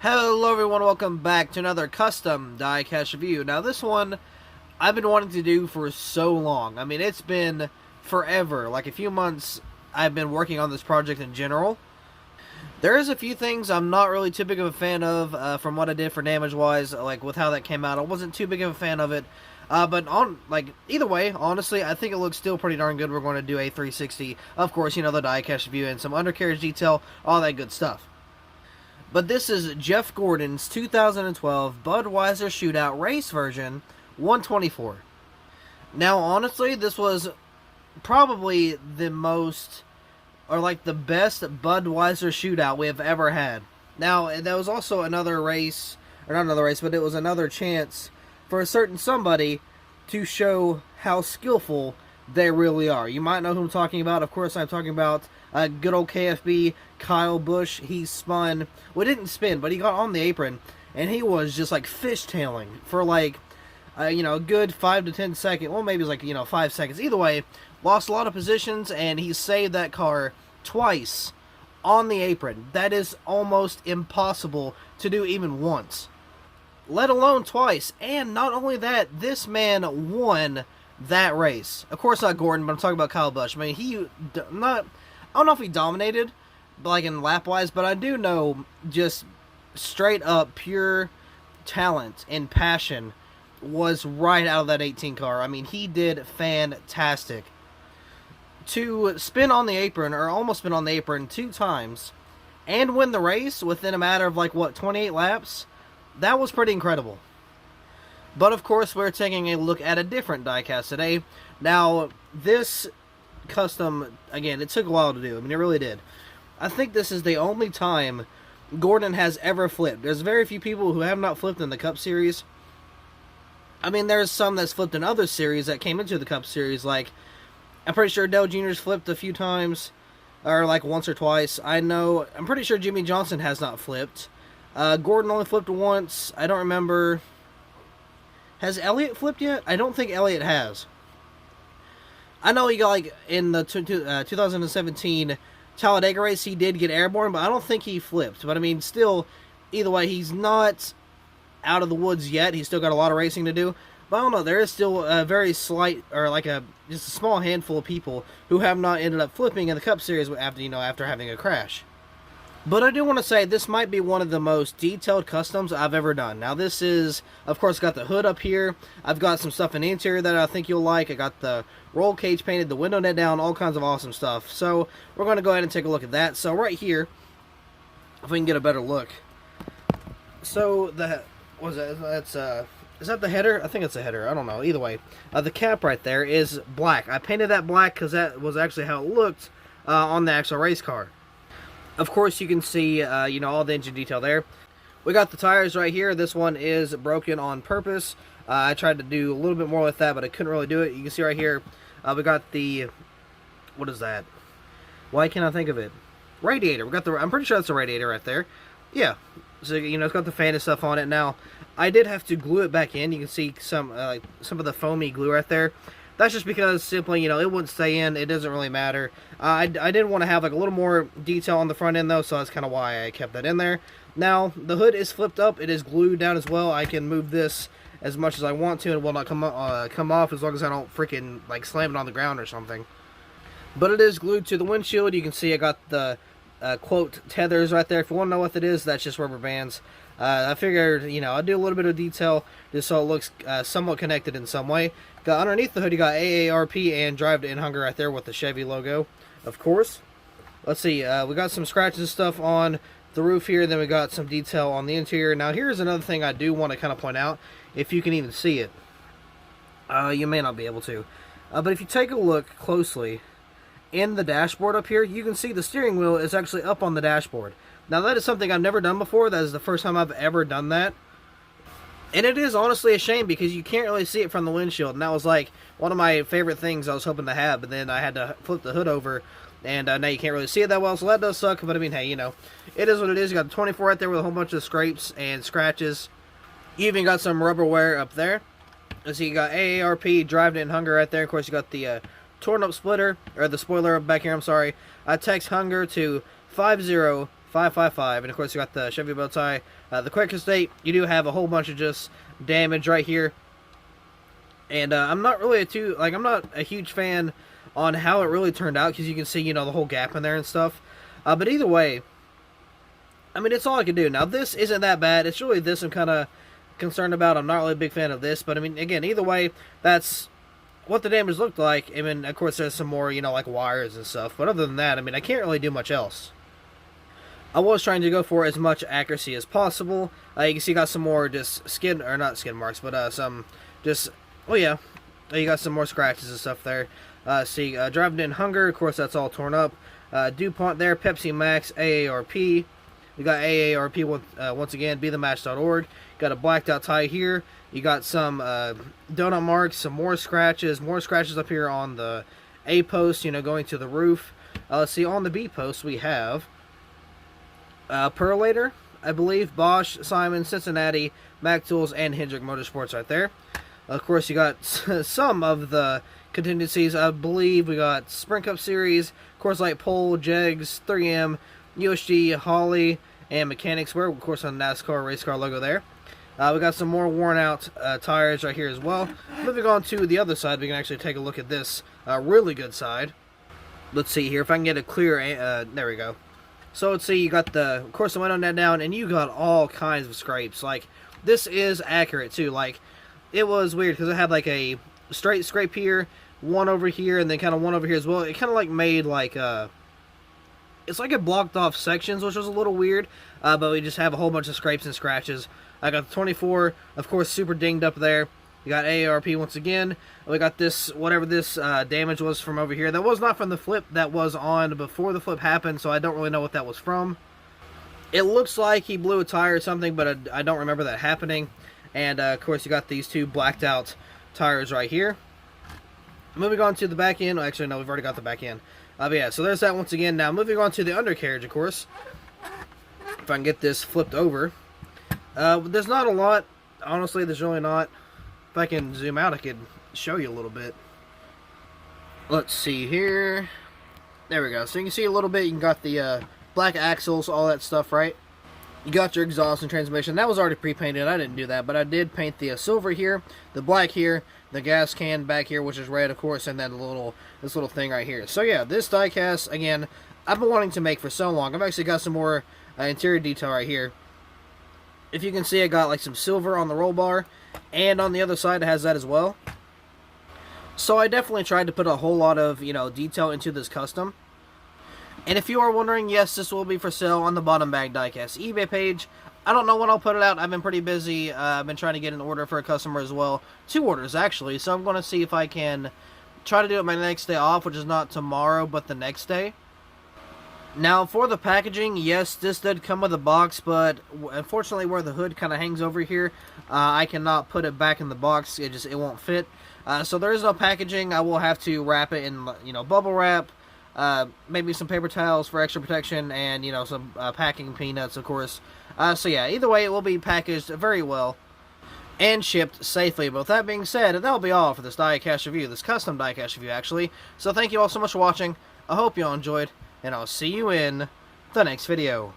Hello everyone, welcome back to another custom Diecast review. Now this one, I've been wanting to do for so long. I mean, it's been forever, like a few months I've been working on this project in general. There is a few things I'm not really too big of a fan of from what I did for damage-wise, like with how that came out. I wasn't too big of a fan of it. But either way, honestly, I think it looks still pretty darn good. We're going to do a 360, of course, you know, the Diecast review and some undercarriage detail, all that good stuff. But this is Jeff Gordon's 2012 Budweiser Shootout Race version 124. Now, honestly, this was probably the most, or like the best Budweiser Shootout we have ever had. Now, there was also another race, or not another race, but it was another chance for a certain somebody to show how skillful they really are. You might know who I'm talking about. Of course, I'm talking about good old KFB, Kyle Busch. He spun, well, didn't spin, but he got on the apron, and he was just like fishtailing for like, a good 5 to 10 seconds. Well, maybe it was like, 5 seconds. Either way, lost a lot of positions, and he saved that car twice on the apron. That is almost impossible to do even once, let alone twice. And not only that, this man won that race. Of course, not Gordon, but I'm talking about Kyle Busch. I mean, I don't know if he dominated, like in lap-wise, but I do know just straight up pure talent and passion was right out of that 18 car. I mean, he did fantastic. To spin on the apron, or almost spin on the apron 2 times, and win the race within a matter of, 28 laps, that was pretty incredible. But, of course, we're taking a look at a different diecast today. Now, this custom, again, it took a while to do. I mean, it really did. I think this is the only time Gordon has ever flipped. There's very few people who have not flipped in the Cup Series. I mean, there's some that's flipped in other series that came into the Cup Series, like, I'm pretty sure Dale Jr.'s flipped a few times, or once or twice. I'm pretty sure Jimmy Johnson has not flipped. Gordon only flipped once. I don't remember. Has Elliott flipped yet? I don't think Elliott has. I know he got, in the 2017 Talladega race, he did get airborne, but I don't think he flipped. But, I mean, still, either way, he's not out of the woods yet. He's still got a lot of racing to do. But I don't know, there is still a very slight, or just a small handful of people who have not ended up flipping in the Cup Series after having a crash. But I do want to say, this might be one of the most detailed customs I've ever done. Now, this is, of course, got the hood up here. I've got some stuff in the interior that I think you'll like. I got the roll cage painted, the window net down, all kinds of awesome stuff. So, we're going to go ahead and take a look at that. So, right here, if we can get a better look. So, is that the header? I think it's the header. I don't know. Either way, the cap right there is black. I painted that black because that was actually how it looked on the actual race car. Of course, you can see, all the engine detail there. We got the tires right here. This one is broken on purpose. I tried to do a little bit more with that, but I couldn't really do it. You can see right here, we got the, what is that? Why can't I think of it? Radiator. I'm pretty sure that's a radiator right there. Yeah. So, it's got the fan and stuff on it. Now, I did have to glue it back in. You can see some of the foamy glue right there. That's just because simply, it wouldn't stay in. It doesn't really matter. I did want to have a little more detail on the front end though, so that's kind of why I kept that in there. Now, the hood is flipped up. It is glued down as well. I can move this as much as I want to, and it will not come off as long as I don't freaking slam it on the ground or something. But it is glued to the windshield. You can see I got the quote tethers right there. If you want to know what it is, that's just rubber bands. I figured, I'll do a little bit of detail just so it looks somewhat connected in some way. Got underneath the hood, you got AARP and Drive to In Hunger right there with the Chevy logo, of course. Let's see, we got some scratches and stuff on the roof here, then we got some detail on the interior. Now, here's another thing I do want to kind of point out, if you can even see it. You may not be able to. But if you take a look closely, in the dashboard up here, you can see the steering wheel is actually up on the dashboard. Now, that is something I've never done before. That is the first time I've ever done that. And it is honestly a shame because you can't really see it from the windshield. And that was one of my favorite things I was hoping to have. But then I had to flip the hood over. And now you can't really see it that well. So that does suck. But I mean, hey, it is what it is. You got the 24 right there with a whole bunch of scrapes and scratches. You even got some rubber wear up there. So you got AARP, Drive to In Hunger right there. Of course, you got the torn up splitter, or the spoiler back here, I'm sorry. Text Hunger to 50555, and of course you got the Chevy bow tie The quicker state, you do have a whole bunch of just damage right here. And I'm not really I'm not a huge fan on how it really turned out, because you can see, you know, the whole gap in there and stuff. But either way, I mean, it's all I can do. Now, this isn't that bad. It's really this I'm kind of concerned about. I'm not really a big fan of this, but I mean, again, either way, that's what the damage looked like. I mean, of course, there's some more, you know, like wires and stuff. But other than that, I mean, I can't really do much else. I was trying to go for as much accuracy as possible. You can see you got some more just skid, or not skid marks, but some just, oh yeah, you got some more scratches and stuff there. See, Driving in Hunger, of course, that's all torn up. DuPont there, Pepsi Max, AARP. You got AARP once again, BeTheMatch.org. Got a blacked out tie here. You got some donut marks, some more scratches up here on the A post, you know, going to the roof. Let's see, on the B post we have Perlator, I believe, Bosch, Simon, Cincinnati, Mac Tools, and Hendrick Motorsports right there. Of course, you got some of the contingencies. I believe we got Sprint Cup Series, Coors Light Pole, Jegs, 3M, USG, Holly, and Mechanics Wear, of course, on the NASCAR race car logo there. We got some more worn out tires right here as well. Moving on to the other side, we can actually take a look at this really good side. Let's see here if I can get a clear. There we go. So let's see, you got the, of course, the window net down, and you got all kinds of scrapes. Like, this is accurate too. Like, it was weird because it had like a straight scrape here, one over here, and then kind of one over here as well. It kind of like made like it's like it blocked off sections, which was a little weird. But we just have a whole bunch of scrapes and scratches. I got the 24, of course, super dinged up there. You got AARP once again. We got this, whatever this damage was from over here. That was not from the flip. That was on before the flip happened, so I don't really know what that was from. It looks like he blew a tire or something, but I don't remember that happening. And, of course, you got these two blacked out tires right here. Moving on to the back end. Actually, no, we've already got the back end. But yeah, so there's that once again. Now, moving on to the undercarriage, of course. If I can get this flipped over. There's not a lot. Honestly, there's really not. If I can zoom out, I could show you a little bit. Let's see here. There we go. So you can see a little bit. You got the black axles, all that stuff, right? You got your exhaust and transmission. That was already pre-painted. I didn't do that, but I did paint the silver here, the black here, the gas can back here, which is red, of course, and then this little thing right here. So yeah, this diecast, again, I've been wanting to make for so long. I've actually got some more interior detail right here. If you can see, I got like some silver on the roll bar, and on the other side it has that as well. So I definitely tried to put a whole lot of, you know, detail into this custom. And if you are wondering, yes, this will be for sale on the Bottom Bag Diecast eBay page. I don't know when I'll put it out. I've been pretty busy. I've been trying to get an order for a customer as well. 2 orders, actually. So I'm going to see if I can try to do it my next day off, which is not tomorrow, but the next day. Now, for the packaging, yes, this did come with a box, but unfortunately where the hood kind of hangs over here, I cannot put it back in the box. It won't fit. So there is no packaging. I will have to wrap it in, you know, bubble wrap. Maybe some paper towels for extra protection, and, you know, some packing peanuts, of course. So yeah, either way, it will be packaged very well and shipped safely. But with that being said, that'll be all for this diecast review, this custom diecast review, actually. So thank you all so much for watching. I hope you all enjoyed, and I'll see you in the next video.